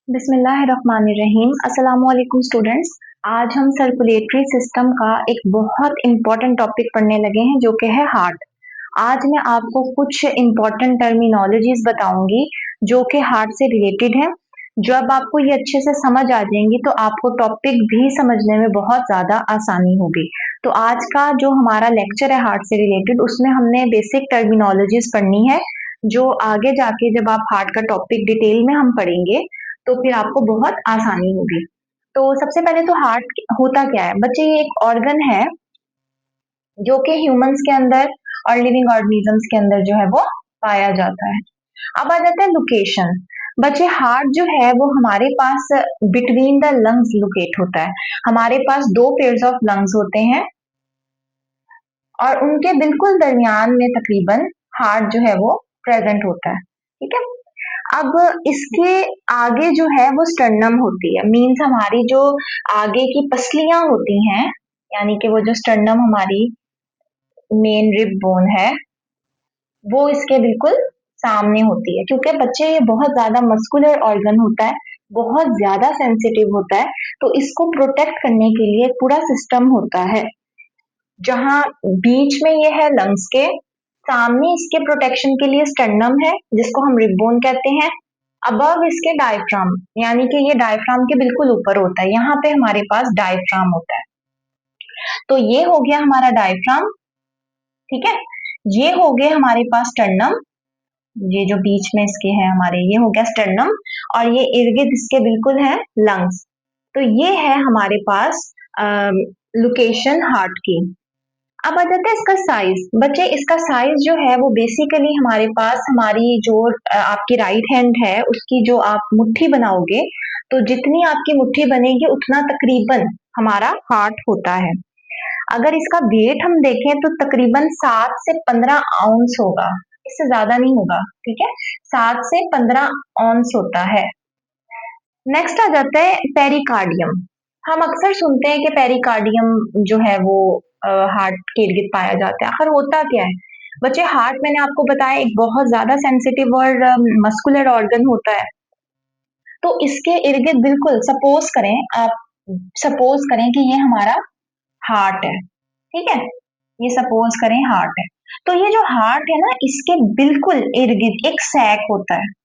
बिस्मिल्लाहिर्रहमानिर्रहीम। अस्सलामु अलैकुम स्टूडेंट्स। आज हम सर्कुलेटरी सिस्टम का एक बहुत इम्पोर्टेंट टॉपिक पढ़ने लगे हैं जो कि है हार्ट। आज मैं आपको कुछ इम्पोर्टेंट टर्मिनोलॉजीज बताऊंगी जो कि हार्ट से रिलेटेड है। जब आपको ये अच्छे से समझ आ जाएंगी तो आपको टॉपिक भी समझने में बहुत ज़्यादा आसानी होगी। तो आज का जो हमारा लेक्चर है हार्ट से रिलेटेड, उसमें हमने बेसिक टर्मिनोलॉजीज पढ़नी है जो आगे जाके जब आप हार्ट का टॉपिक डिटेल में हम पढ़ेंगे तो फिर आपको बहुत आसानी होगी। तो सबसे पहले तो हार्ट होता क्या है बच्चे? ये एक ऑर्गन है जो कि ह्यूमंस के अंदर और लिविंग ऑर्गेनिजम्स के अंदर जो है वो पाया जाता है। अब आ जाता है लोकेशन। बच्चे हार्ट जो है वो हमारे पास बिटवीन द लंग्स लोकेट होता है। हमारे पास दो पेयर्स ऑफ लंग्स होते हैं और उनके बिल्कुल दरमियान में तकरीबन हार्ट जो है वो प्रेजेंट होता है। ठीक है। अब इसके आगे जो है वो स्टर्नम होती है, मीन्स हमारी जो आगे की पसलियां होती हैं, यानी कि वो जो स्टर्नम हमारी मेन रिब बोन है वो इसके बिल्कुल सामने होती है। क्योंकि बच्चे ये बहुत ज्यादा मस्कुलर ऑर्गन होता है, बहुत ज्यादा सेंसिटिव होता है, तो इसको प्रोटेक्ट करने के लिए एक पूरा सिस्टम होता है। जहां बीच में ये है लंग्स के, सामने इसके प्रोटेक्शन के लिए स्टर्नम है जिसको हम रिब बोन कहते हैं, अबव इसके डायफ्राम, यानी कि ये डायफ्राम के बिल्कुल ऊपर होता है, यहाँ पे हमारे पास डायफ्राम होता है। तो ये हो गया हमारा डायफ्राम। ठीक है। ये हो गए हमारे पास स्टर्नम, ये जो बीच में इसके है हमारे, ये हो गया स्टर्नम, और ये इर्द गिर्द इसके बिल्कुल है लंग्स। तो ये है हमारे पास लोकेशन हार्ट की। अब आ जाता है इसका साइज। बच्चे इसका साइज जो है वो बेसिकली हमारे पास, हमारी जो आपकी राइट हैंड है उसकी जो आप मुट्ठी बनाओगे, तो जितनी आपकी मुट्ठी बनेगी उतना तकरीबन हमारा हार्ट होता है। अगर इसका वेट हम देखें तो तकरीबन 7 से 15 आउंस होगा, इससे ज्यादा नहीं होगा। ठीक है। 7 से 15 आउंस होता है। नेक्स्ट आ जाता है पेरिकार्डियम। हम अक्सर सुनते हैं कि पेरिकार्डियम जो है वो हार्ट के इर्द गिर्द पाया जाता है। आखिर होता क्या है बच्चे? हार्ट मैंने आपको बताया एक बहुत ज्यादा सेंसिटिव और मस्कुलर ऑर्गन होता है। तो इसके इर्द गिर्द बिल्कुल सपोज करें, आप सपोज करें कि ये हमारा हार्ट है। ठीक है। ये सपोज करें हार्ट है, तो ये जो हार्ट है ना, इसके बिल्कुल इर्द गिर्द एक सैक होता है,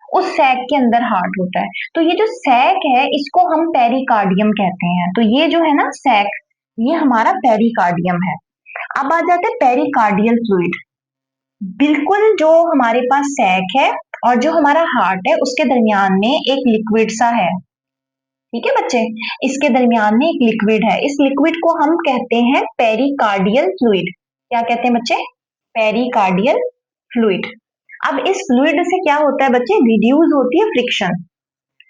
उस सैक के अंदर हार्ट होता है। तो ये जो सैक है इसको हम पेरिकार्डियम कहते हैं। तो ये जो है ना सैक, ये हमारा पेरिकार्डियम है। अब आ जाते हैं पेरिकार्डियल फ्लूइड। बिल्कुल जो हमारे पास सैक है और जो हमारा हार्ट है उसके दरमियान में एक लिक्विड सा है। ठीक है बच्चे, इसके दरमियान में एक लिक्विड है। इस लिक्विड को हम कहते हैं पेरिकार्डियल फ्लूइड। क्या कहते हैं बच्चे? Pericardial fluid. अब इस फ्लूइड से क्या होता है बच्चे? रिड्यूस होती है फ्रिक्शन।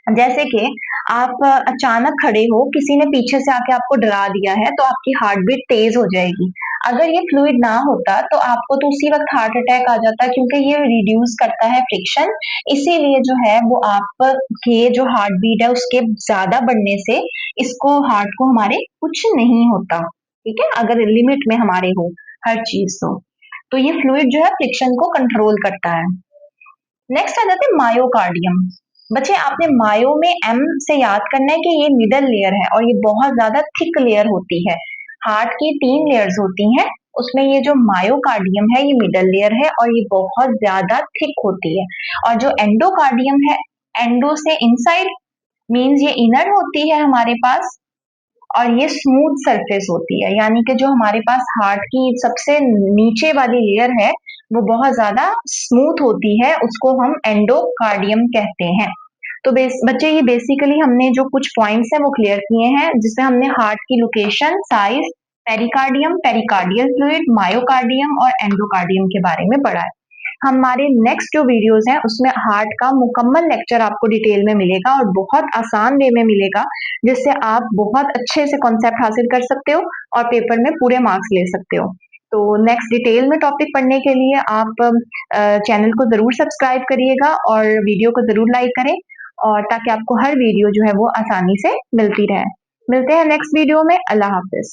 जैसे कि आप अचानक खड़े हो, किसी ने पीछे से आके आपको डरा दिया है तो आपकी हार्ट बीट तेज हो जाएगी। अगर ये फ्लूइड ना होता तो आपको तो उसी वक्त हार्ट अटैक आ जाता, क्योंकि ये रिड्यूस करता है फ्रिक्शन। इसीलिए जो है वो आपके जो हार्ट बीट है उसके ज्यादा बढ़ने से इसको, हार्ट को हमारे कुछ नहीं होता। ठीक है, अगर लिमिट में हमारे हो हर चीज तो ये फ्लूइड जो है फ्रिक्शन को कंट्रोल करता है। नेक्स्ट आ जाते हैं मायोकार्डियम। बच्चे आपने मायो में एम से याद करना है कि ये मिडल लेयर है और ये बहुत ज्यादा थिक लेयर होती है। हार्ट की 3 लेयर्स होती हैं, उसमें ये जो मायोकार्डियम है ये मिडल लेयर है और ये बहुत ज्यादा थिक होती है। और जो एंडोकार्डियम है, एंडो से इनसाइड, मीन्स ये इनर होती है हमारे पास, और ये स्मूथ सरफेस होती है, यानी कि जो हमारे पास हार्ट की सबसे नीचे वाली लेयर है वो बहुत ज्यादा स्मूथ होती है, उसको हम एंडोकार्डियम कहते हैं। तो बच्चे ये बेसिकली हमने जो कुछ पॉइंट्स हैं वो क्लियर किए हैं, जिसमें हमने हार्ट की location, size, pericardium, pericardial fluid, myocardium और एंडोकार्डियम के बारे में पढ़ा है। हमारे नेक्स्ट जो वीडियोस हैं उसमें हार्ट का मुकम्मल लेक्चर आपको डिटेल में मिलेगा और बहुत आसान वे में मिलेगा, जिससे आप बहुत अच्छे से कॉन्सेप्ट हासिल कर सकते हो और पेपर में पूरे मार्क्स ले सकते हो। तो नेक्स्ट डिटेल में टॉपिक पढ़ने के लिए आप चैनल को जरूर सब्सक्राइब करिएगा और वीडियो को जरूर लाइक करें, और ताकि आपको हर वीडियो जो है वो आसानी से मिलती रहे। मिलते हैं नेक्स्ट वीडियो में। अल्लाह हाफिज।